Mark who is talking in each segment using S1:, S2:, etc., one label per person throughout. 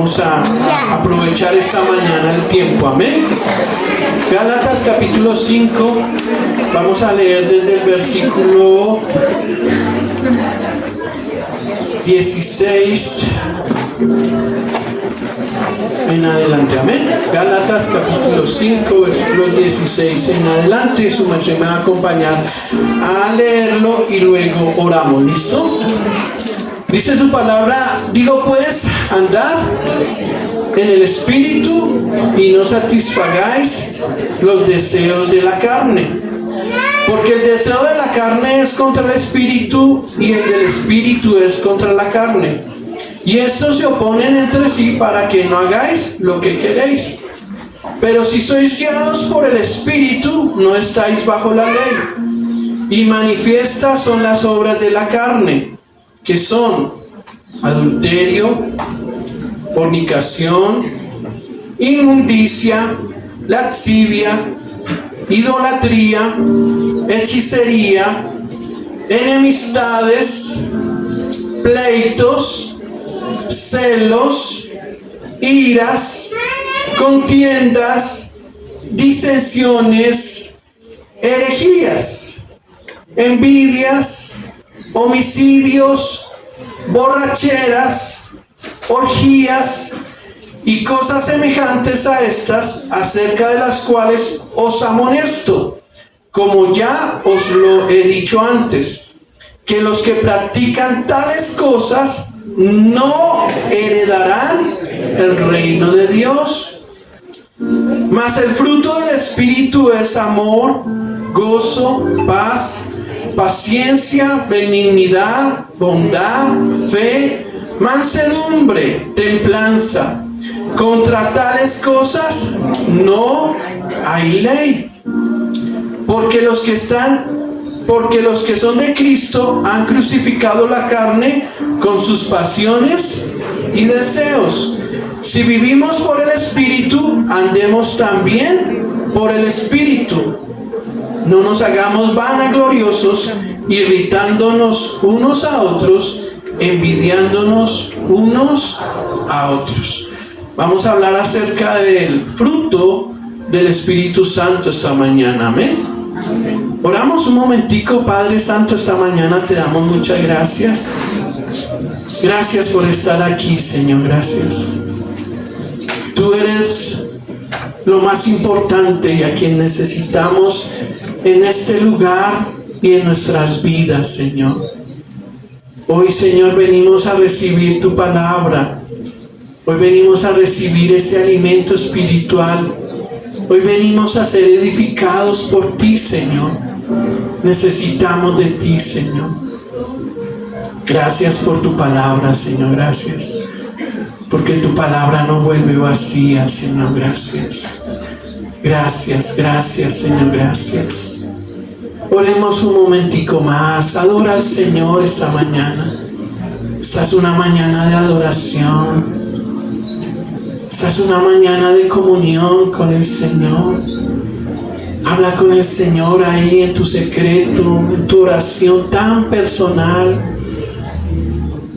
S1: vamos a aprovechar esta mañana el tiempo. Amén. Gálatas capítulo 5, vamos a leer desde el versículo 16 en adelante. Amén. Gálatas capítulo 5, versículo 16 en adelante. Su merced me va a acompañar a leerlo y luego oramos. ¿Listo? Dice su palabra: digo pues, andad en el Espíritu y no satisfagáis los deseos de la carne. Porque el deseo de la carne es contra el Espíritu y el del Espíritu es contra la carne. Y estos se oponen entre sí para que no hagáis lo que queréis. Pero si sois guiados por el Espíritu, no estáis bajo la ley. Y manifiestas son las obras de la carne, que son adulterio, fornicación, inmundicia, lascivia, idolatría, hechicería, enemistades, pleitos, celos, iras, contiendas, disensiones, herejías, envidias, homicidios, borracheras, orgías y cosas semejantes a estas, acerca de las cuales os amonesto, como ya os lo he dicho antes, que los que practican tales cosas no heredarán el reino de Dios. Mas el fruto del Espíritu es amor, gozo, paz, paciencia, benignidad, bondad, fe, mansedumbre, templanza. Contra tales cosas no hay ley. Porque los que son de Cristo han crucificado la carne con sus pasiones y deseos. Si vivimos por el Espíritu, andemos también por el Espíritu. No nos hagamos vanagloriosos, irritándonos unos a otros, envidiándonos unos a otros. Vamos a hablar acerca del fruto del Espíritu Santo esta mañana. Amén. Oramos un momentico. Padre Santo, esta mañana te damos muchas gracias. Gracias por estar aquí, Señor. Gracias. Tú eres lo más importante y a quien necesitamos en este lugar y en nuestras vidas, Señor. Hoy, Señor, venimos a recibir tu palabra. Hoy venimos a recibir este alimento espiritual. Hoy venimos a ser edificados por ti, Señor. Necesitamos de ti, Señor. Gracias por tu palabra, Señor. Gracias. Porque tu palabra no vuelve vacía, Señor. Gracias. Gracias, gracias, Señor. Gracias. Oremos un momentico más. Adora al Señor esta mañana. Esta es una mañana de adoración. Esta es una mañana de comunión con el Señor. Habla con el Señor ahí en tu secreto, en tu oración tan personal.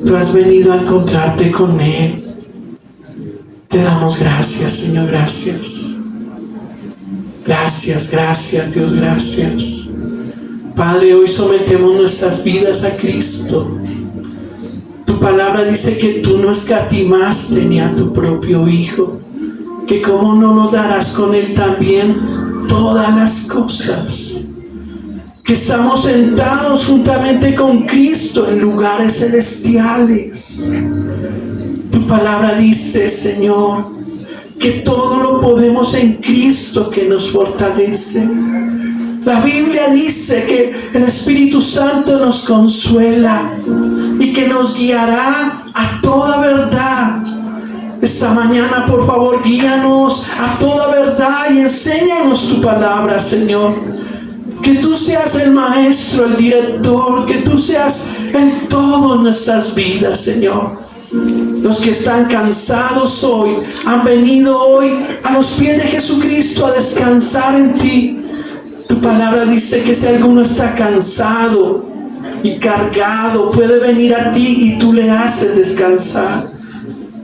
S1: Tú has venido a encontrarte con Él. Te damos gracias, Señor. Gracias. Gracias, gracias, Dios. Gracias. Padre, hoy sometemos nuestras vidas a Cristo. Tu palabra dice que tú no escatimaste ni a tu propio Hijo, que cómo no nos darás con Él también todas las cosas, que estamos sentados juntamente con Cristo en lugares celestiales. Tu palabra dice, Señor, que todo lo podemos en Cristo que nos fortalece. La Biblia dice que el Espíritu Santo nos consuela y que nos guiará a toda verdad. Esta mañana, por favor, guíanos a toda verdad y enséñanos tu palabra, Señor. Que tú seas el maestro, el director, que tú seas en todas nuestras vidas, Señor. Los que están cansados hoy, han venido hoy a los pies de Jesucristo a descansar en ti. Tu palabra dice que si alguno está cansado y cargado, puede venir a ti y tú le haces descansar.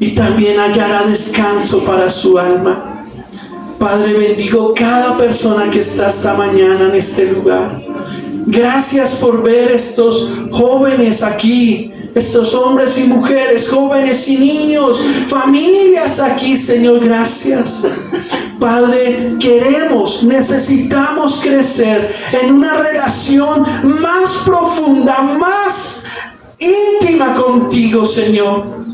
S1: y también hallará descanso para su alma. Padre, bendigo cada persona que está esta mañana en este lugar. Gracias por ver estos jóvenes aquí, estos hombres y mujeres, jóvenes y niños, familias aquí, Señor, gracias. Padre, necesitamos crecer en una relación más profunda, más íntima contigo, Señor.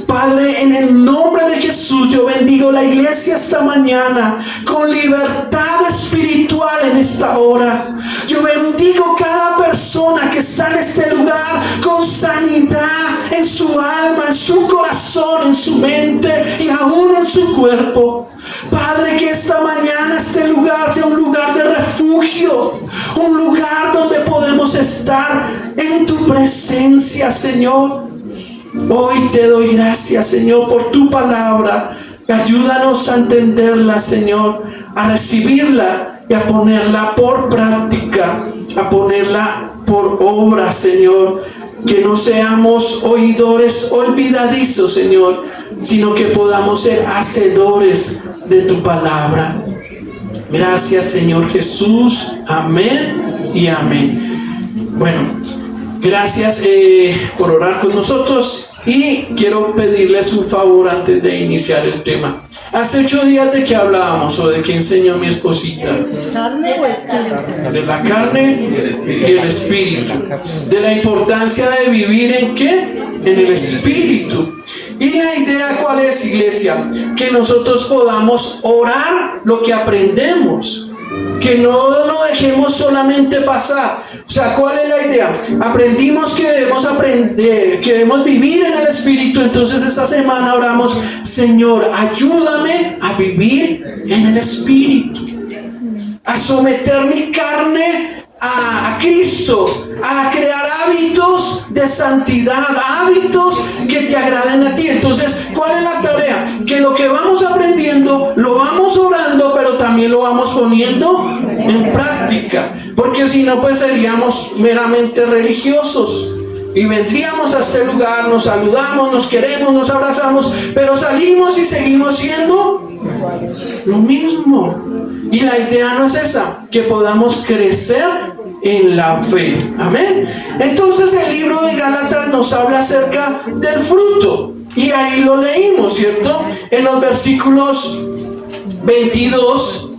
S1: Padre, en el nombre de Jesús, yo bendigo la iglesia esta mañana con libertad espiritual en esta hora. Yo bendigo cada persona que está en este lugar con sanidad en su alma, en su corazón, en su mente y aún en su cuerpo. Padre, que esta mañana este lugar sea un lugar de refugio, un lugar donde podemos estar en tu presencia, Señor. Hoy te doy gracias, Señor, por tu palabra. Ayúdanos a entenderla, Señor, a recibirla y a ponerla por práctica, a ponerla por obra, Señor. Que no seamos oidores olvidadizos, Señor, sino que podamos ser hacedores de tu palabra. Gracias, Señor Jesús. Amén y amén. Bueno, gracias por orar con nosotros, y quiero pedirles un favor antes de iniciar el tema. Hace 8 días de qué hablábamos, o de qué enseñó mi esposita.
S2: ¿Carne o espíritu?
S1: De la carne y el espíritu. De la importancia de vivir ¿en qué? En el espíritu. Y la idea, ¿cuál es, iglesia? Que nosotros podamos orar lo que aprendemos. Que no lo dejemos solamente pasar. O sea, ¿cuál es la idea? Aprendimos que debemos aprender, que debemos vivir en el Espíritu. Entonces esta semana oramos: Señor, ayúdame a vivir en el Espíritu, a someter mi carne a Cristo, a crear hábitos de santidad, hábitos que te agraden a ti. Entonces, ¿cuál es la tarea? Que lo que vamos aprendiendo lo vamos orando, pero también lo vamos poniendo en práctica, porque si no, pues seríamos meramente religiosos y vendríamos a este lugar, nos saludamos, nos queremos, nos abrazamos, pero salimos y seguimos siendo lo mismo. Y la idea no es esa, que podamos crecer en la fe. Amén. Entonces el libro de Gálatas nos habla acerca del fruto, y ahí lo leímos, ¿cierto? En los versículos 22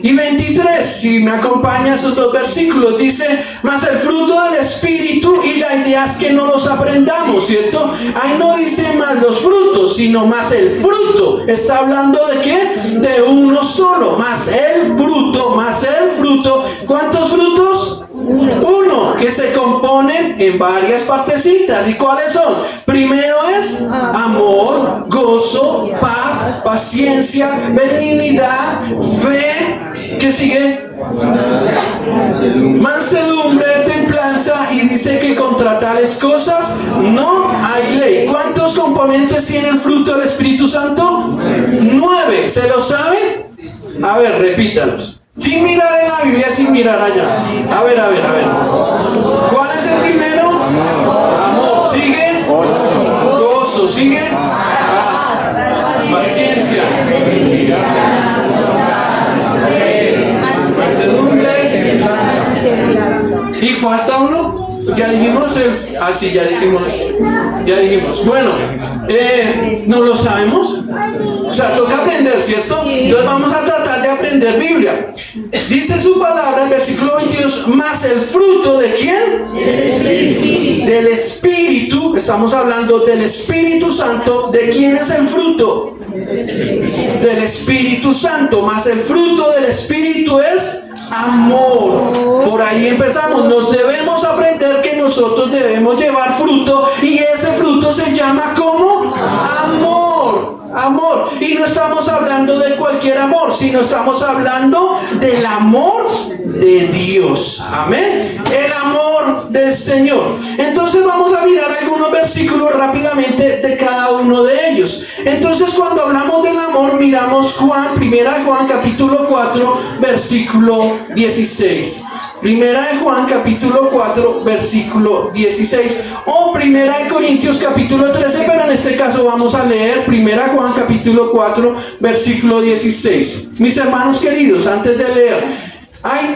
S1: y 23, si me acompaña esos 2 versículos, dice: más el fruto del Espíritu, y la idea es que no los aprendamos, ¿cierto? Ahí no dice más los frutos, sino más el fruto. Está hablando de ¿qué? De uno solo, más el fruto, más el fruto. ¿Cuántos frutos? Uno, que se componen en varias partecitas. ¿Y cuáles son? Primero es amor, gozo, paz, paciencia, benignidad, fe. ¿Qué sigue? Mansedumbre, templanza. Y dice que contra tales cosas no hay ley. ¿Cuántos componentes tiene el fruto del Espíritu Santo? 9. ¿Se lo sabe? A ver, repítalos. Sin mirar en la Biblia, sin mirar allá. A ver. ¿Cuál es el primero? Amor. ¿Sigue? Gozo. ¿Sigue? Paz. Paciencia. Mansedumbre. ¿Y falta uno? Ya dijimos ya dijimos. Bueno, ¿no lo sabemos? O sea, toca aprender, ¿cierto? Entonces vamos a tratar de aprender Biblia. Dice su palabra en versículo 22: más el fruto ¿de quién? Del Espíritu. Estamos hablando del Espíritu Santo. ¿De quién es el fruto? Del Espíritu Santo. Más el fruto del Espíritu es amor. Por ahí empezamos. Nos debemos aprender que nosotros debemos llevar fruto, y ese fruto se llama ¿cómo? Amor. Amor. Y no estamos hablando de cualquier amor, sino estamos hablando del amor de Dios. Amén. El amor del Señor. Entonces vamos a mirar algunos versículos rápidamente de cada uno de ellos. Entonces, cuando hablamos del amor, miramos primera Juan capítulo 4 versículo 16. Primera de Juan capítulo 4 versículo 16 o Primera de Corintios capítulo 13, pero en este caso vamos a leer Primera de Juan capítulo 4 versículo 16. Mis hermanos queridos, antes de leer, hay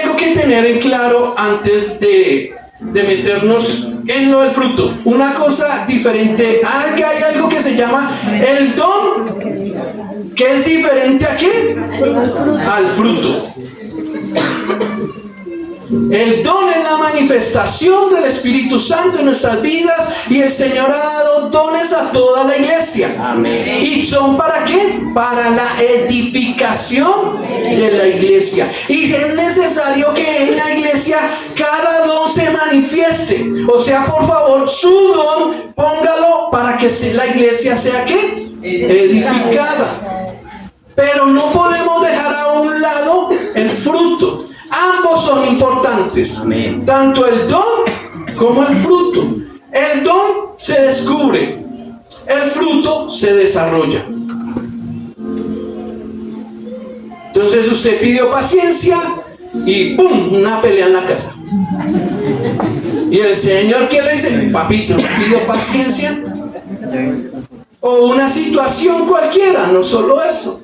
S1: algo que tener en claro antes de meternos en lo del fruto. Una cosa diferente, que hay algo que se llama el don, que es diferente ¿a qué? Al fruto. El don es la manifestación del Espíritu Santo en nuestras vidas y el Señor ha dado dones a toda la iglesia.
S3: Amén.
S1: ¿Y son para qué? Para la edificación de la iglesia. Y es necesario que en la iglesia cada don se manifieste. O sea, por favor, su don, póngalo para que la iglesia sea ¿qué? Edificada. Pero no podemos dejar a un lado el fruto. Ambos son importantes.
S3: Amén.
S1: Tanto el don como el fruto. El don se descubre, el fruto se desarrolla. Entonces usted pidió paciencia y ¡pum! Una pelea en la casa. Y el Señor, ¿qué le dice? Papito, pidió paciencia. O una situación cualquiera, no solo eso.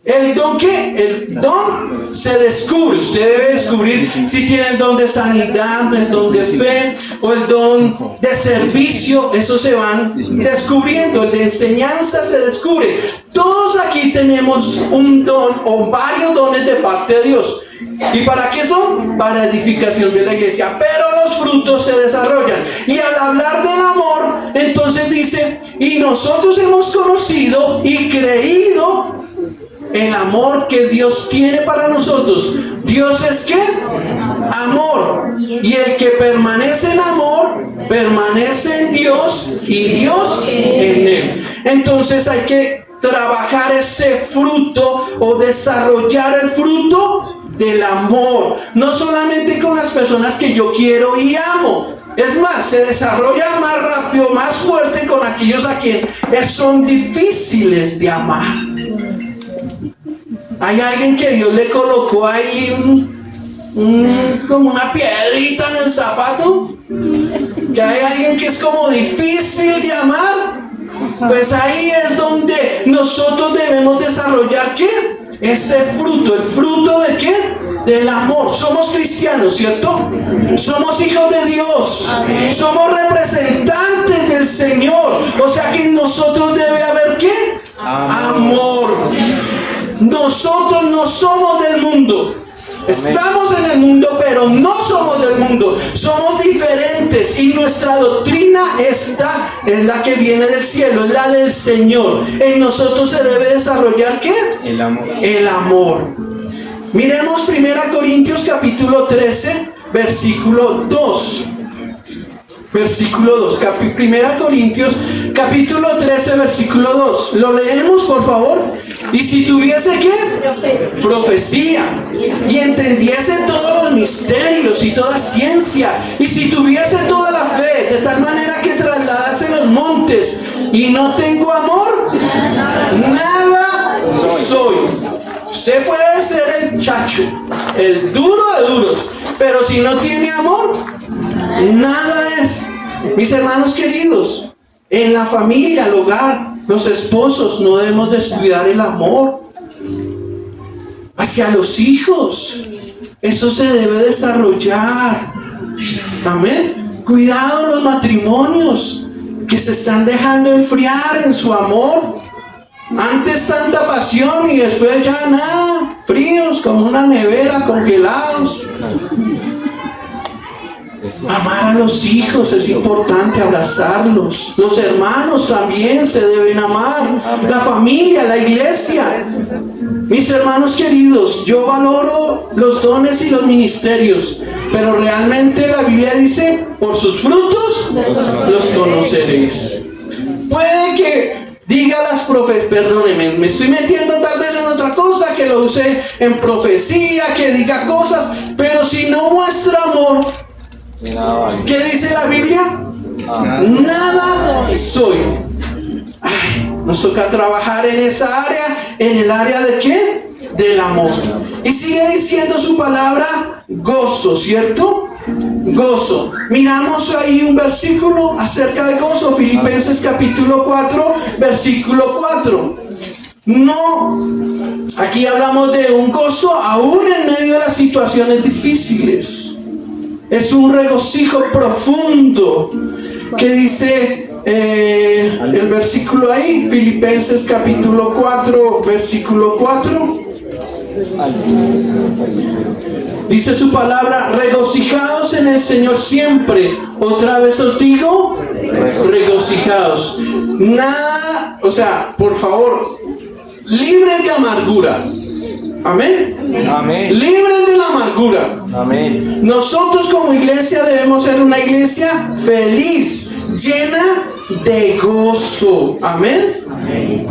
S1: ¿El don qué? El don se descubre. Usted debe descubrir si tiene el don de sanidad, el don de fe o el don de servicio. Eso se van descubriendo. El de enseñanza se descubre. Todos aquí tenemos un don o varios dones de parte de Dios. ¿Y para qué son? Para edificación de la iglesia. Pero los frutos se desarrollan. Y al hablar del amor, entonces dice, y nosotros hemos conocido y creído el amor que Dios tiene para nosotros. Dios es ¿qué? Amor. Y el que permanece en amor, permanece en Dios y Dios en él. Entonces hay que trabajar ese fruto o desarrollar el fruto del amor. No solamente con las personas que yo quiero y amo. Es más, se desarrolla más rápido, más fuerte con aquellos a quienes son difíciles de amar. Hay alguien que Dios le colocó ahí como una piedrita en el zapato. Que hay alguien que es como difícil de amar. Pues ahí es donde nosotros debemos desarrollar ¿qué? Ese fruto. ¿El fruto de qué? Del amor. Somos cristianos, ¿cierto? Somos hijos de Dios. Somos representantes del Señor. O sea que en nosotros debe haber ¿qué? Amor. Nosotros no somos del mundo. Estamos en el mundo, pero no somos del mundo. Somos diferentes y nuestra doctrina esta es la que viene del cielo, es la del Señor. En nosotros se debe desarrollar ¿qué? El amor. El amor. Miremos 1 Corintios capítulo 13, versículo 2. Versículo 2, 1 Corintios capítulo 13, versículo 2. ¿Lo leemos, por favor? Y si tuviese ¿qué? Profecía. Y entendiese todos los misterios y toda ciencia. Y si tuviese toda la fe, de tal manera que trasladase los montes. Y no tengo amor, nada soy. Usted puede ser el chacho, el duro de duros, pero si no tiene amor, nada es. Mis hermanos queridos, en la familia, el hogar, los esposos, no debemos descuidar el amor hacia los hijos. Eso se debe desarrollar. Amén. Cuidado los matrimonios que se están dejando enfriar en su amor. Antes tanta pasión y después ya nada, fríos como una nevera, congelados. Amar a los hijos es importante, abrazarlos. Los hermanos también se deben amar. La familia, la iglesia. Mis hermanos queridos, yo valoro los dones y los ministerios, pero realmente la Biblia dice, por sus frutos los conoceréis. Puede que diga las profecías, perdónenme, me estoy metiendo tal vez en otra cosa, que lo use en profecía, que diga cosas, pero si no muestra amor, ¿qué dice la Biblia? Nada soy. Ay, nos toca trabajar en esa área, en el área de ¿qué? del amor. Y sigue diciendo su palabra, gozo, ¿cierto? Gozo. Miramos ahí un versículo acerca de gozo, Filipenses capítulo 4, versículo 4. No, aquí hablamos de un gozo aún en medio de las situaciones difíciles. Es un regocijo profundo que dice el versículo ahí, Filipenses capítulo 4, versículo 4. Dice su palabra, regocijaos en el Señor siempre. Otra vez os digo, regocijaos. Nada, o sea, por favor, libres de amargura. Amén.
S3: Amén.
S1: Libres de la amargura.
S3: Amén.
S1: Nosotros como iglesia debemos ser una iglesia feliz, llena de gozo. Amén.
S3: Amén.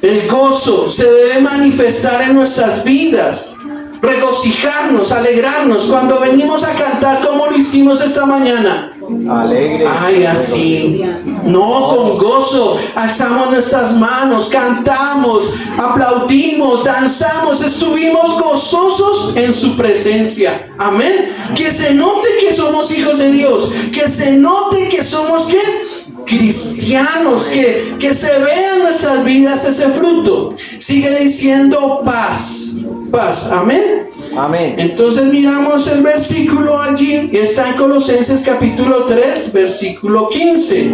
S1: El gozo se debe manifestar en nuestras vidas. Regocijarnos, alegrarnos cuando venimos a cantar como lo hicimos esta mañana.
S3: Alegre.
S1: Ay, así. No, con gozo. Alzamos nuestras manos, cantamos, aplaudimos, danzamos, estuvimos gozosos en su presencia. Amén. Que se note que somos hijos de Dios. Que se note que somos ¿qué? Cristianos, que se vea en nuestras vidas ese fruto. Sigue diciendo paz. Paz. Amén.
S3: Amén.
S1: Entonces miramos el versículo allí, está en Colosenses capítulo 3, versículo 15.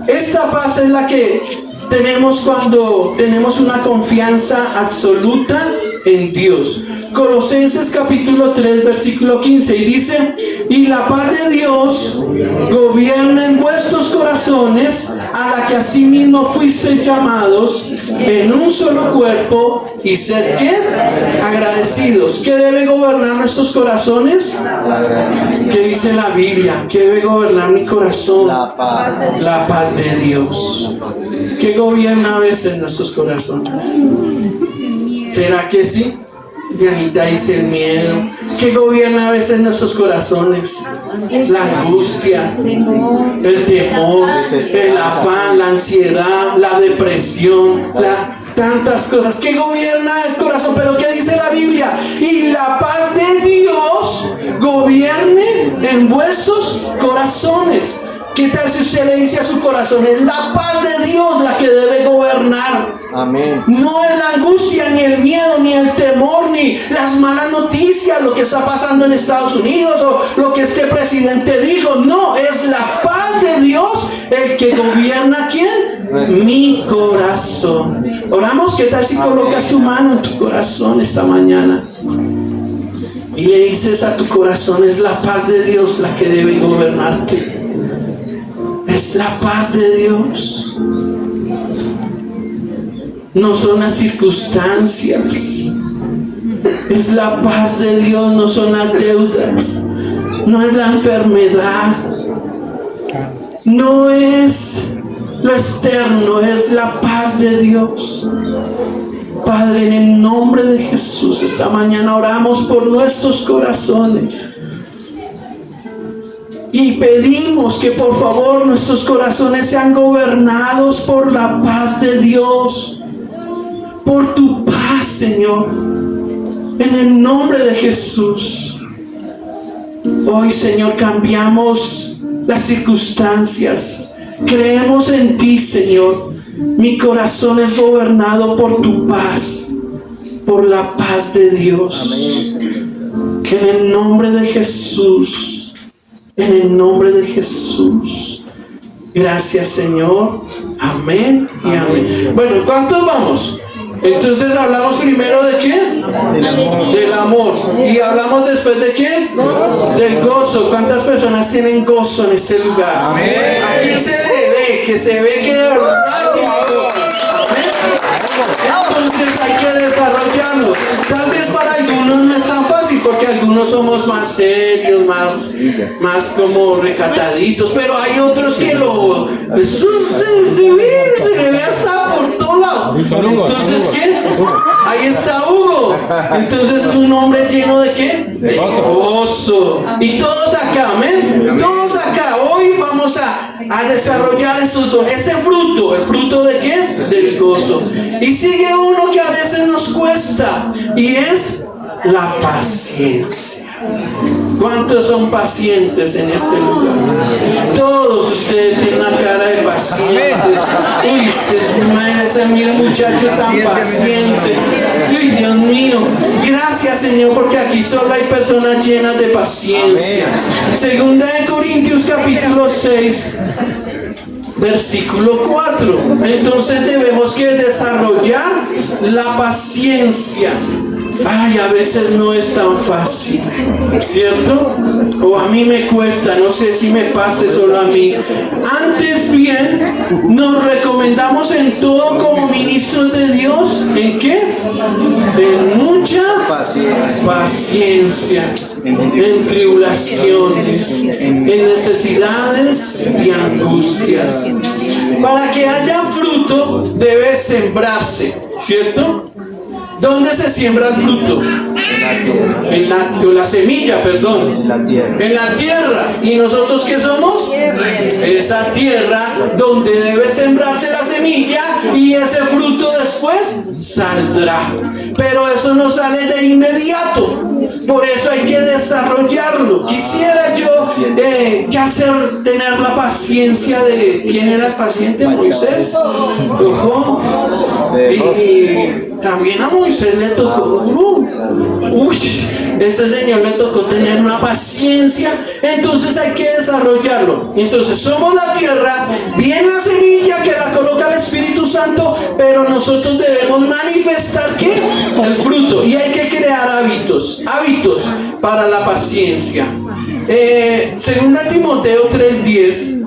S1: Esta paz es la que tenemos cuando tenemos una confianza absoluta en Dios. Colosenses capítulo 3, versículo 15, y dice, y la paz de Dios gobierna en vuestros corazones, a la que asimismo fuisteis llamados en un solo cuerpo, y sed ¿qué? Agradecidos. ¿Qué debe gobernar nuestros corazones? ¿Qué dice la Biblia? ¿Qué debe gobernar mi corazón?
S3: La paz.
S1: La paz de Dios. ¿Qué gobierna a veces nuestros corazones? ¿Será que sí? Dianita dice el miedo. ¿Qué gobierna a veces nuestros corazones? La angustia, el temor, el afán, la ansiedad, la depresión, tantas cosas. ¿Qué gobierna el corazón? Pero ¿qué dice la Biblia? Y la paz de Dios gobierne en vuestros corazones. ¿Qué tal si usted le dice a su corazón, es la paz de Dios la que debe gobernar?
S3: Amén.
S1: No es la angustia, ni el miedo, ni el temor, ni las malas noticias, lo que está pasando en Estados Unidos o lo que este presidente dijo. No, es la paz de Dios el que gobierna ¿quién? Mi corazón. Oramos, ¿qué tal si colocas tu mano en tu corazón esta mañana? Y le dices a tu corazón, es la paz de Dios la que debe gobernarte. Es la paz de Dios. No son las circunstancias. Es la paz de Dios, no son las deudas. No es la enfermedad. No es lo externo, es la paz de Dios. Padre, en el nombre de Jesús, esta mañana oramos por nuestros corazones. Y pedimos que por favor nuestros corazones sean gobernados por la paz de Dios. Por tu paz, Señor. En el nombre de Jesús. Hoy, Señor, cambiamos las circunstancias. Creemos en ti, Señor. Mi corazón es gobernado por tu paz. Por la paz de Dios. En el nombre de Jesús. En el nombre de Jesús. Gracias, Señor. Amén y amén. Bueno, ¿cuántos vamos? Entonces hablamos primero de qué? Del amor. Y hablamos después de qué? Del gozo. ¿Cuántas personas tienen gozo en este lugar?
S3: Amén.
S1: Aquí se le ve, que se ve que de verdad tienen gozo. Amén. Entonces hay que desarrollarlo. Tal vez para algunos no es tan fácil, porque algunos algunos somos más serios, más como recataditos, pero hay otros que eso se le ve hasta por todo lado. Entonces, ¿qué? Ahí está Hugo. Entonces es un hombre lleno de ¿qué? De gozo. Y todos acá, amén. Todos acá, hoy vamos a desarrollar esos dones, ese fruto, ¿el fruto de qué? Del gozo. Y sigue uno que a veces nos cuesta, y es la paciencia. ¿Cuántos son pacientes en este lugar? Todos ustedes tienen una cara de pacientes. Imagínense, mira muchacho tan paciente. Uy, Dios mío. Gracias, Señor, porque aquí solo hay personas llenas de paciencia. Segunda de Corintios capítulo 6. Versículo 4. Entonces debemos que desarrollar la paciencia. Ay, a veces no es tan fácil, ¿cierto? O a mí me cuesta, no sé si me pase solo a mí. Antes bien, nos recomendamos en todo como ministros de Dios. ¿En qué? En mucha paciencia, en tribulaciones, en necesidades y angustias. Para que haya fruto, debe sembrarse, ¿cierto? ¿Dónde se siembra el fruto? En la semilla, perdón. En la tierra. ¿Y nosotros qué somos? Esa tierra donde debe sembrarse la semilla y ese fruto después saldrá. Pero eso no sale de inmediato. Por eso hay que desarrollarlo. Quisiera yo tener la paciencia de... ¿Quién era el paciente? Moisés. Ojo. Y también a Moisés le tocó. Ese señor le tocó tener una paciencia. Entonces hay que desarrollarlo. Entonces somos la tierra, viene la semilla que la coloca el Espíritu Santo, pero nosotros debemos manifestar ¿qué? El fruto. Y hay que crear hábitos para la paciencia. Segunda Timoteo 3:10.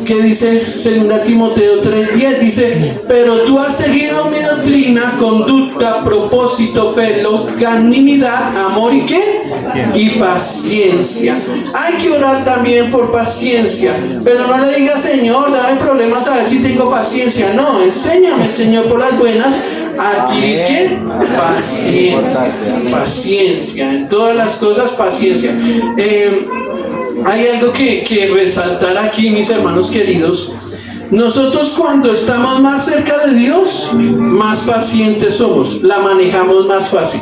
S1: ¿Qué dice 2 Timoteo 3:10? Dice: pero tú has seguido mi doctrina, conducta, propósito, fe, longanimidad, amor y ¿qué? Y paciencia. Hay que orar también por paciencia, pero no le diga: Señor, dame problemas a ver si tengo paciencia. No, enséñame, Señor, por las buenas a adquirir ¿qué? Paciencia. En todas las cosas, paciencia. Hay algo que resaltar aquí, mis hermanos queridos. Nosotros cuando estamos más cerca de Dios, más pacientes somos, la manejamos más fácil.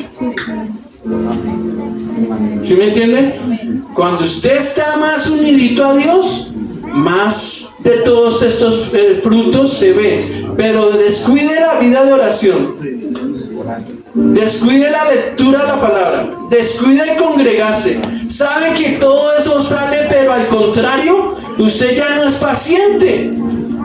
S1: ¿Sí me entienden? Cuando usted está más unidito a Dios, más de todos estos frutos se ve. Pero descuide la vida de oración, descuide la lectura de la palabra, descuide el congregarse. Sabe que todo eso sale, pero al contrario, usted ya no es paciente.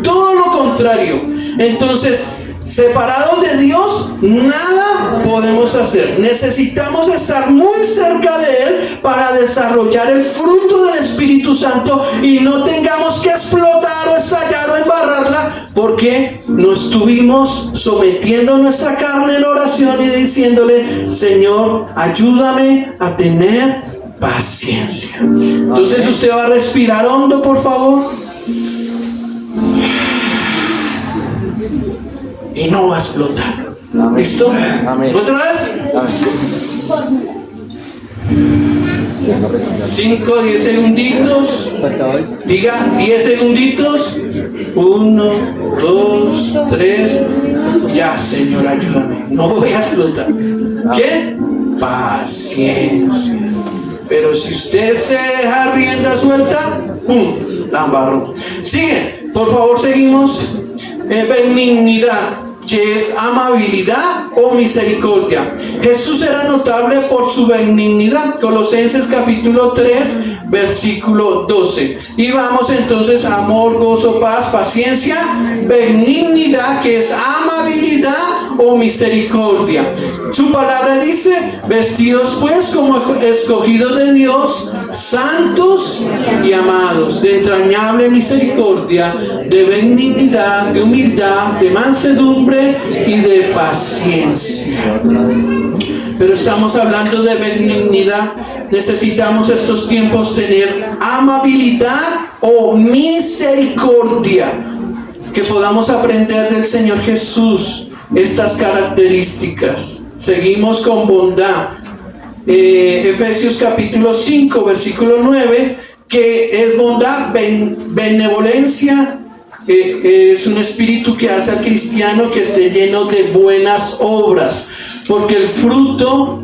S1: Todo lo contrario. Entonces, separados de Dios, nada podemos hacer. Necesitamos estar muy cerca de Él para desarrollar el fruto del Espíritu Santo y no tengamos que explotar o estallar o embarrarla, porque no estuvimos sometiendo nuestra carne en oración y diciéndole: Señor, ayúdame a tener paciencia. Entonces usted va a respirar hondo, por favor, y no va a explotar. ¿Listo? ¿Otra vez? 5, 10 segunditos. Diga 10 segunditos. 1, 2, 3. Ya, Señor, ayúdame. No voy a explotar. ¿Qué? Paciencia. Pero si usted se deja rienda suelta, ¡pum!, la embarró. Sigue, por favor, seguimos. Benignidad, que es amabilidad o misericordia. Jesús era notable por su benignidad. Colosenses capítulo 3, versículo 12. Y vamos entonces: amor, gozo, paz, paciencia, benignidad, que es amabilidad o misericordia. Su palabra dice: vestidos pues como escogidos de Dios, santos y amados, de entrañable misericordia, de benignidad, de humildad, de mansedumbre y de paciencia. pero estamos hablando de benignidad. Necesitamos estos tiempos tener amabilidad o misericordia, que podamos aprender del Señor Jesús estas características. Seguimos con bondad. Efesios capítulo 5 versículo 9, que es bondad, benevolencia. Es un espíritu que hace al cristiano que esté lleno de buenas obras, porque el fruto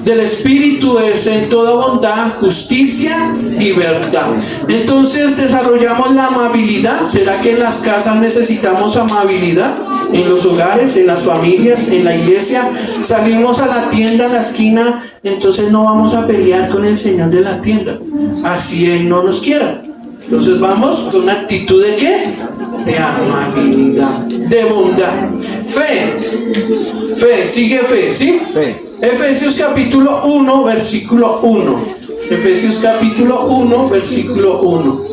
S1: del espíritu es en toda bondad, justicia y verdad. Entonces desarrollamos la amabilidad. ¿Será que en las casas necesitamos amabilidad? En los hogares, en las familias, en la iglesia. Salimos a la tienda, a la esquina, entonces no vamos a pelear con el señor de la tienda, así él no nos quiera. Entonces vamos con una actitud ¿de qué? De amabilidad, de bondad. Fe, sigue fe, ¿sí?
S3: Fe.
S1: Efesios capítulo 1, versículo 1. Efesios capítulo 1, versículo 1.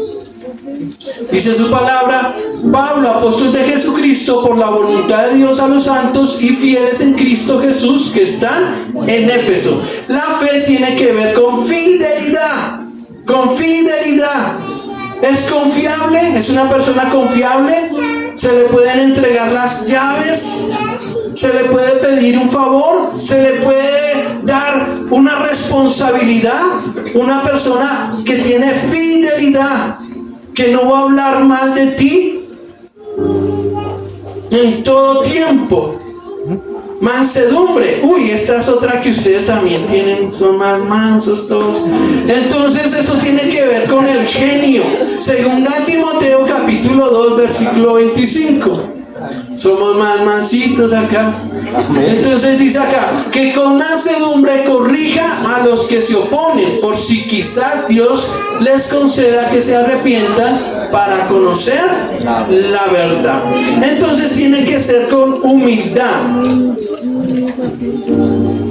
S1: Dice su palabra: Pablo, apóstol de Jesucristo, por la voluntad de Dios, a los santos y fieles en Cristo Jesús que están en Éfeso. La fe tiene que ver con fidelidad. Con fidelidad. ¿Es confiable? ¿Es una persona confiable? ¿Se le pueden entregar las llaves? ¿Se le puede pedir un favor? ¿Se le puede dar una responsabilidad? Una persona que tiene fidelidad, que no va a hablar mal de ti en todo tiempo. Mansedumbre. Uy, esta es otra que ustedes también tienen, son más mansos todos. Entonces esto tiene que ver con el genio. Segunda Timoteo capítulo 2 versículo 25. Somos más mansitos acá. Entonces dice acá, que con mansedumbre corrija a los que se oponen, por si quizás Dios les conceda que se arrepientan para conocer la verdad. Entonces tiene que ser con humildad.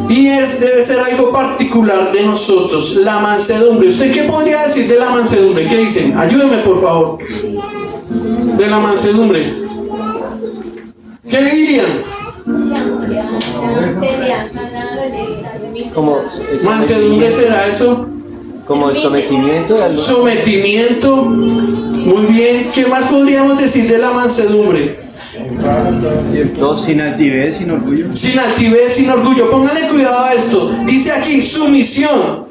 S1: Y debe ser algo particular de nosotros, la mansedumbre. ¿Usted qué podría decir de la mansedumbre? ¿Qué dicen? Ayúdenme por favor. De la mansedumbre, ¿qué dirían?
S3: Como
S1: ¿Mansedumbre será eso?
S3: Como el sometimiento de algo.
S1: Sometimiento. Muy bien. ¿Qué más podríamos decir de la mansedumbre?
S4: No, sin altivez, sin orgullo.
S1: Sin altivez, sin orgullo. Póngale cuidado a esto. Dice aquí, sumisión.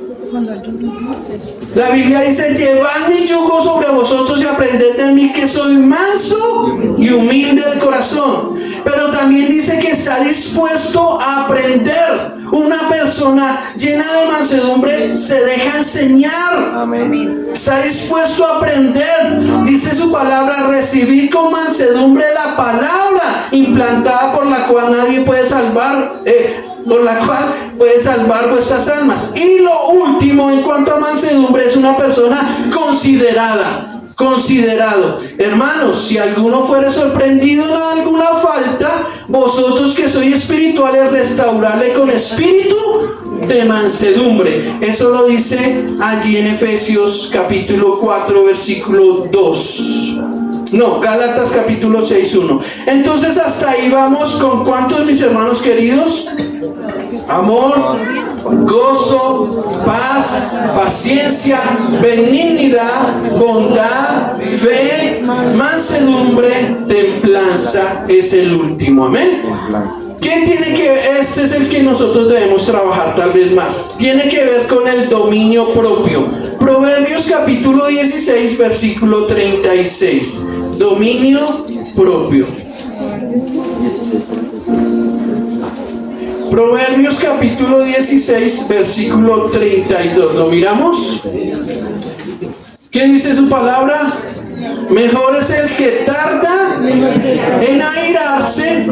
S1: La Biblia dice: llevad mi yugo sobre vosotros y aprended de mí, que soy manso y humilde de corazón. Pero también dice que está dispuesto a aprender. Una persona llena de mansedumbre se deja enseñar.
S3: Amén.
S1: Está dispuesto a aprender. Dice su palabra: recibid con mansedumbre la palabra implantada, por la cual nadie puede salvar, por la cual puede salvar vuestras almas. Y lo último en cuanto a mansedumbre, es una persona considerada. Considerado. Hermanos, si alguno fuere sorprendido en alguna falta, vosotros que sois espirituales, restaurarle con espíritu de mansedumbre. Eso lo dice allí en Efesios capítulo 4 versículo 2. No, Gálatas capítulo 6:1. Entonces hasta ahí vamos. ¿Con cuántos, mis hermanos queridos? Amor, gozo, paz, paciencia, benignidad, bondad, fe, mansedumbre, templanza es el último. Amén. ¿Qué tiene que ver? Este es el que nosotros debemos trabajar tal vez más. Tiene que ver con el dominio propio. Proverbios capítulo 16 versículo 36. Dominio propio. Proverbios capítulo 16 versículo 32. ¿Lo miramos? ¿Qué dice su palabra? Mejor es el que tarda en airarse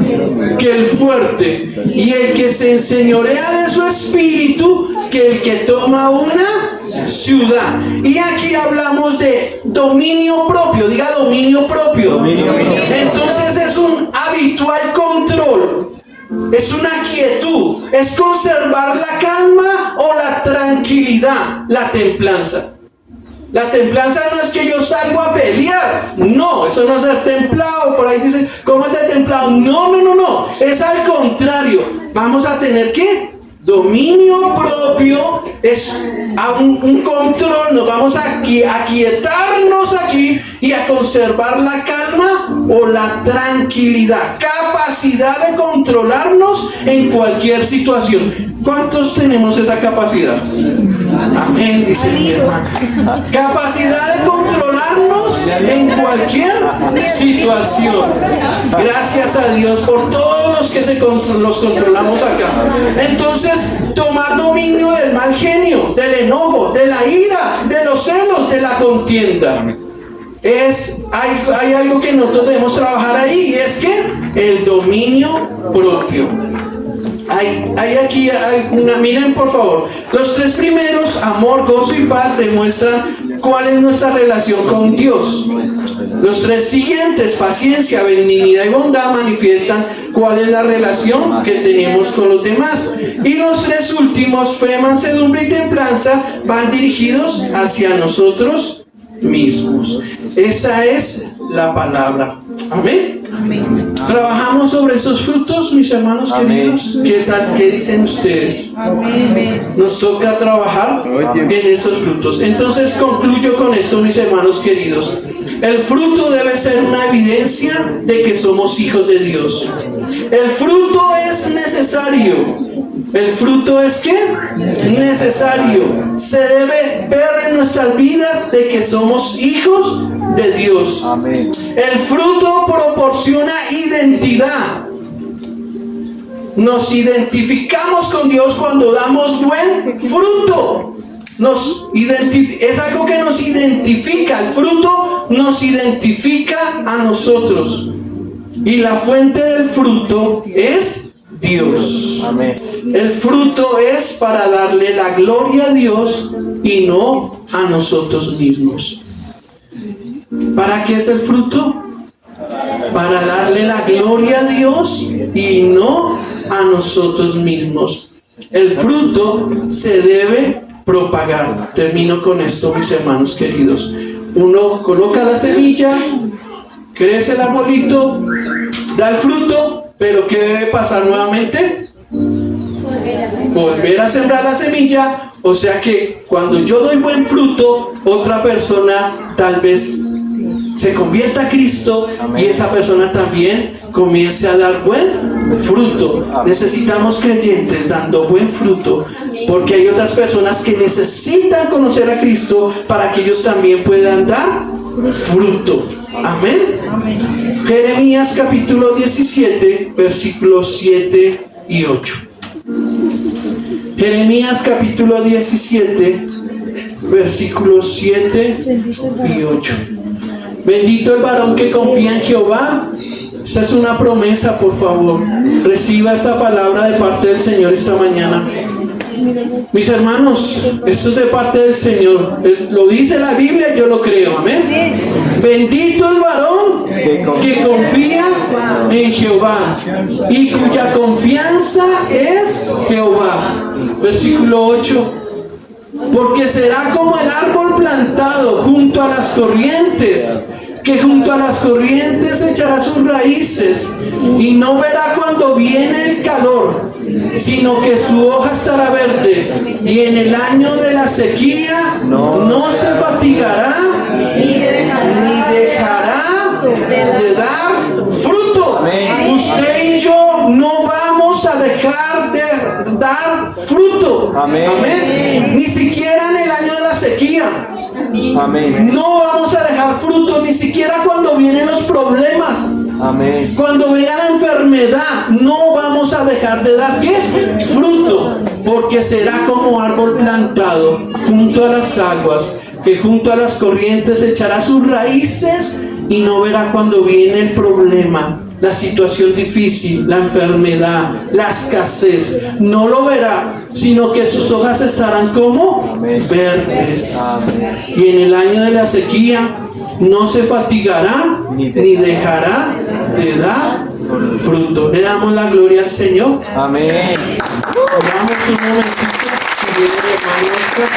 S1: que el fuerte, y el que se enseñorea de su espíritu que el que toma una ciudad. Y aquí hablamos de dominio propio. Diga dominio propio. Entonces es un habitual control. Es una quietud, es conservar la calma o la tranquilidad, la templanza. La templanza no es que yo salgo a pelear, no, eso no es ser templado. Por ahí dicen, ¿cómo es de templado? No, es al contrario, vamos a tener que Dominio propio es un control. Nos vamos a aquietarnos aquí y a conservar la calma o la tranquilidad. Capacidad de controlarnos en cualquier situación. ¿Cuántos tenemos esa capacidad? Amén, dice mi hermano. Capacidad de controlarnos en cualquier situación. Gracias a Dios por todos los que los controlamos acá. Entonces, tomar dominio del mal genio, del enojo, de la ira, de los celos, de la contienda. Hay algo que nosotros debemos trabajar ahí, y es que el dominio propio. Miren por favor, los tres primeros, amor, gozo y paz, demuestran cuál es nuestra relación con Dios. Los tres siguientes, paciencia, benignidad y bondad, manifiestan cuál es la relación que tenemos con los demás. Y los tres últimos, fe, mansedumbre y templanza, van dirigidos hacia nosotros mismos. Esa es la palabra. Amén.
S2: Amén.
S1: Trabajamos sobre esos frutos, mis hermanos queridos. ¿Qué tal? ¿Qué dicen ustedes?
S2: Amén.
S1: Nos toca trabajar en esos frutos. Entonces concluyo con esto, mis hermanos queridos. El fruto debe ser una evidencia de que somos hijos de Dios. El fruto es necesario. ¿El fruto es qué? Necesario. Se debe ver en nuestras vidas de que somos hijos de Dios.
S3: Amén.
S1: El fruto proporciona identidad. Nos identificamos con Dios cuando damos buen fruto. Es algo que nos identifica. El fruto nos identifica a nosotros. Y la fuente del fruto es Dios.
S3: Amén.
S1: El fruto es para darle la gloria a Dios y no a nosotros mismos. ¿Para qué es el fruto? Para darle la gloria a Dios y no a nosotros mismos. El fruto se debe propagar. Termino con esto, mis hermanos queridos. Uno coloca la semilla, crece el arbolito, da el fruto, pero ¿qué debe pasar nuevamente? Volver a sembrar la semilla. O sea que cuando yo doy buen fruto, otra persona tal vez se convierta a Cristo. Amén. Y esa persona también comience a dar buen fruto. Amén. Necesitamos creyentes dando buen fruto, porque hay otras personas que necesitan conocer a Cristo para que ellos también puedan dar fruto. Amén. Amén. Jeremías capítulo 17, versículos 7 y 8. Jeremías capítulo 17, versículos 7 y 8. Bendito el varón que confía en Jehová. Esa es una promesa, por favor. Reciba esta palabra de parte del Señor esta mañana. Mis hermanos, esto es de parte del Señor. Lo dice la Biblia, yo lo creo. Amén. Bendito el varón que confía en Jehová y cuya confianza es Jehová. Versículo 8. Porque será como el árbol plantado junto a las corrientes, que junto a las corrientes echará sus raíces y no verá cuando viene el calor, sino que su hoja estará verde, y en el año de la sequía no se fatigará ni dejará de dar fruto. Amén. Usted y yo no vamos a dejar de dar fruto. Amén. Amén. Ni siquiera en el año de la sequía. Amén. No vamos a dejar fruto, ni siquiera cuando vienen los problemas. Amén. Cuando venga la enfermedad, no vamos a dejar de dar ¿qué? Fruto, porque será como árbol plantado junto a las aguas, que junto a las corrientes echará sus raíces y no verá cuando viene el problema, la situación difícil, la enfermedad, la escasez. No lo verá, sino que sus hojas estarán como verdes. Amén. Y en el año de la sequía no se fatigará ni dejará de dar fruto. Le damos la gloria al Señor. Amén. Oramos un momentito. Si viene el hermano Oscar,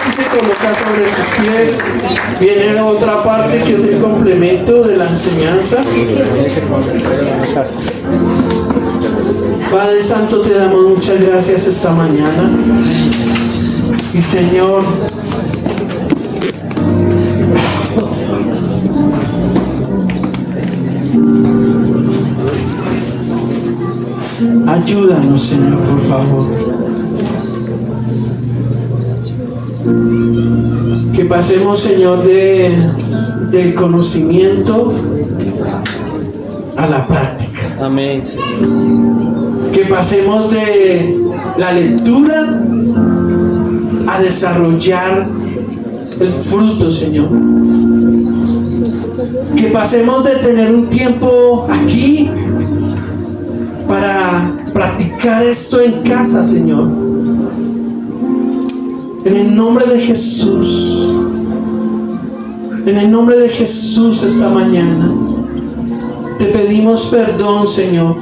S1: si se coloca sobre sus pies. Viene otra parte que es el complemento de la enseñanza. Padre Santo, te damos muchas gracias esta mañana. Y Señor, ayúdanos, Señor, por favor. Que pasemos, Señor, del conocimiento a la práctica.
S3: Amén, Señor.
S1: Que pasemos de la lectura a desarrollar el fruto, Señor. Que pasemos de tener un tiempo aquí para practicar esto en casa, Señor. En el nombre de Jesús. En el nombre de Jesús esta mañana. Te pedimos perdón, Señor,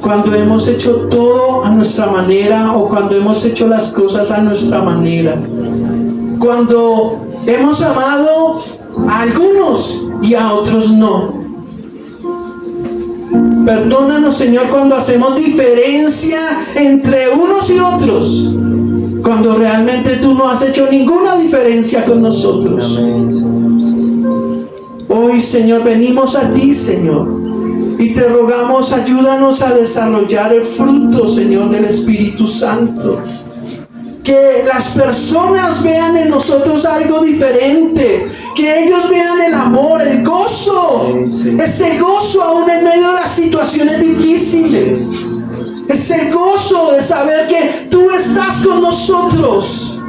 S1: cuando hemos hecho todo a nuestra manera o cuando hemos hecho las cosas a nuestra manera. Cuando hemos amado a algunos y a otros no. Perdónanos, Señor, cuando hacemos diferencia entre unos y otros, cuando realmente tú no has hecho ninguna diferencia con nosotros. Hoy, Señor, venimos a ti, Señor, y te rogamos, ayúdanos a desarrollar el fruto, Señor, del Espíritu Santo. Que las personas vean en nosotros algo diferente. Que ellos vean el amor, el gozo. Ese gozo aún en medio de las situaciones difíciles. Ese gozo de saber que tú estás con nosotros.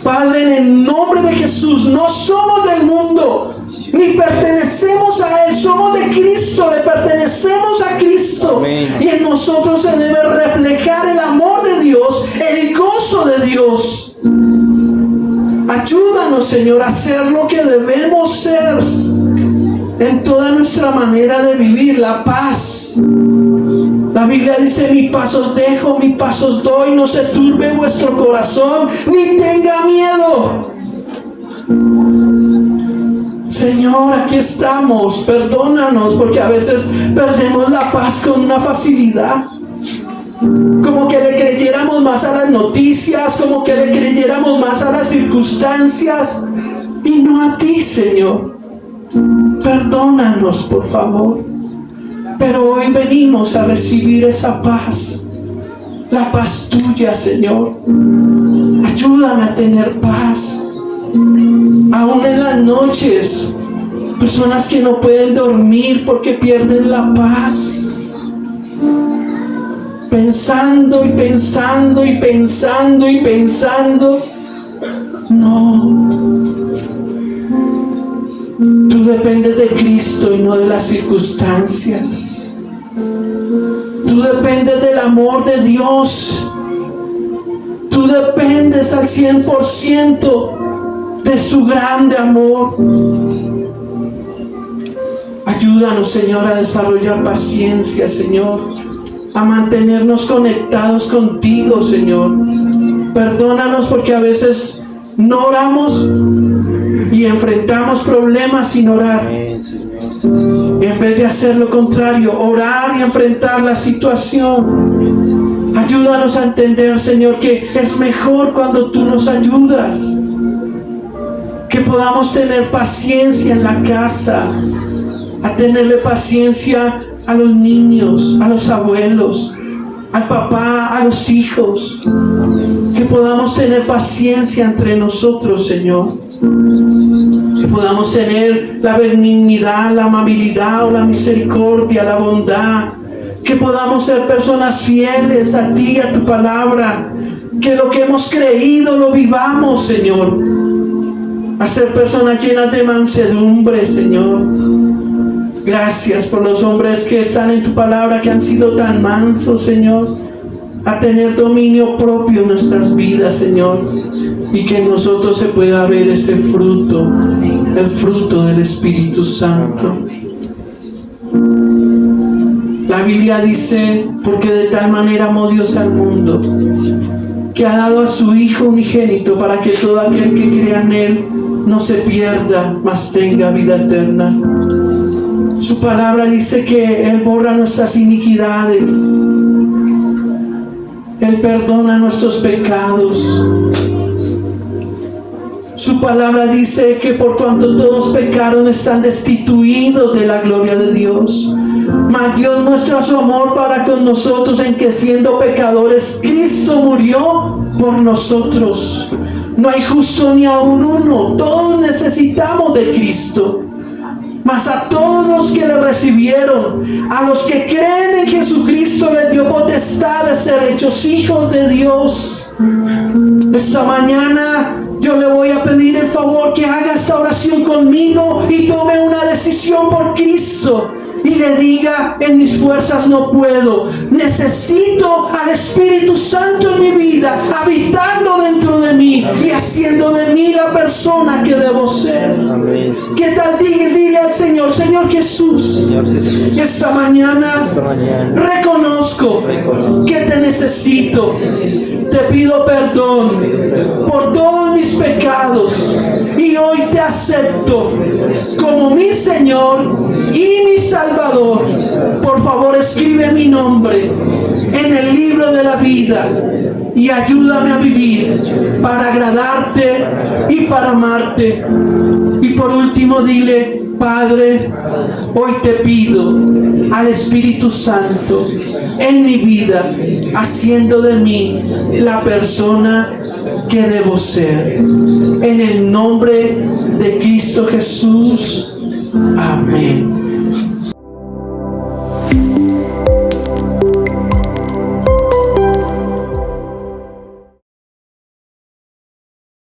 S1: Padre, en el nombre de Jesús, no somos del mundo, ni pertenecemos a Él, somos de Cristo, le pertenecemos a Cristo. Amén. Y en nosotros se debe reflejar el amor de Dios, el gozo de Dios. Ayúdanos, Señor, a ser lo que debemos ser en toda nuestra manera de vivir, la paz. La Biblia dice: mi paz os dejo, mi paz os doy, no se turbe vuestro corazón, ni tenga miedo. Señor, aquí estamos, perdónanos, porque a veces perdemos la paz con una facilidad. Como que le creyéramos más a las noticias, como que le creyéramos más a las circunstancias y no a ti, Señor. Perdónanos, por favor. Pero hoy venimos a recibir esa paz, la paz tuya, Señor. Ayúdame a tener paz. Aún en las noches, personas que no pueden dormir porque pierden la paz. Pensando y pensando y pensando y pensando. No. Tú dependes de Cristo y no de las circunstancias. Tú dependes del amor de Dios. Tú dependes al 100% de su grande amor. Ayúdanos, Señor, a desarrollar paciencia, Señor. A mantenernos conectados contigo, Señor. Perdónanos porque a veces no oramos y enfrentamos problemas sin orar. En vez de hacer lo contrario, orar y enfrentar la situación. Ayúdanos a entender, Señor, que es mejor cuando tú nos ayudas. Que podamos tener paciencia en la casa. A tenerle paciencia a los niños, a los abuelos, al papá, a los hijos. Que podamos tener paciencia entre nosotros, Señor. Que podamos tener la benignidad, la amabilidad o la misericordia, la bondad. Que podamos ser personas fieles a ti, a tu palabra. Que lo que hemos creído lo vivamos, Señor. A ser personas llenas de mansedumbre, Señor. Gracias por los hombres que están en tu palabra, que han sido tan mansos, Señor. A tener dominio propio en nuestras vidas, Señor. Y que en nosotros se pueda ver ese fruto, el fruto del Espíritu Santo. La Biblia dice: porque de tal manera amó Dios al mundo, que ha dado a su Hijo unigénito, para que todo aquel que crea en Él no se pierda, mas tenga vida eterna. Su palabra dice que Él borra nuestras iniquidades. Él perdona nuestros pecados. Su palabra dice que por cuanto todos pecaron están destituidos de la gloria de Dios. Mas Dios muestra su amor para con nosotros en que siendo pecadores Cristo murió por nosotros. No hay justo ni aun uno. Todos necesitamos de Cristo. Mas a todos los que le recibieron, a los que creen en Jesucristo, les dio potestad de ser hechos hijos de Dios. Esta mañana yo le voy a pedir el favor que haga esta oración conmigo y tome una decisión por Cristo. Y le diga: en mis fuerzas no puedo, necesito al Espíritu Santo en mi vida, habitando dentro de mí y haciendo de mí la persona que debo ser.
S3: Amén.
S1: ¿Qué tal? Dile al Señor: Señor Jesús,
S3: Señor Jesús,
S1: esta mañana reconozco que te necesito. Te pido perdón por todos mis pecados y hoy te acepto como mi Señor y mi Salvador. Por favor, escribe mi nombre en el libro de la vida y ayúdame a vivir para agradarte y para amarte. Y por último, dile: Padre, hoy te pido al Espíritu Santo en mi vida, haciendo de mí la persona que debo ser. En el nombre de Cristo Jesús. Amén.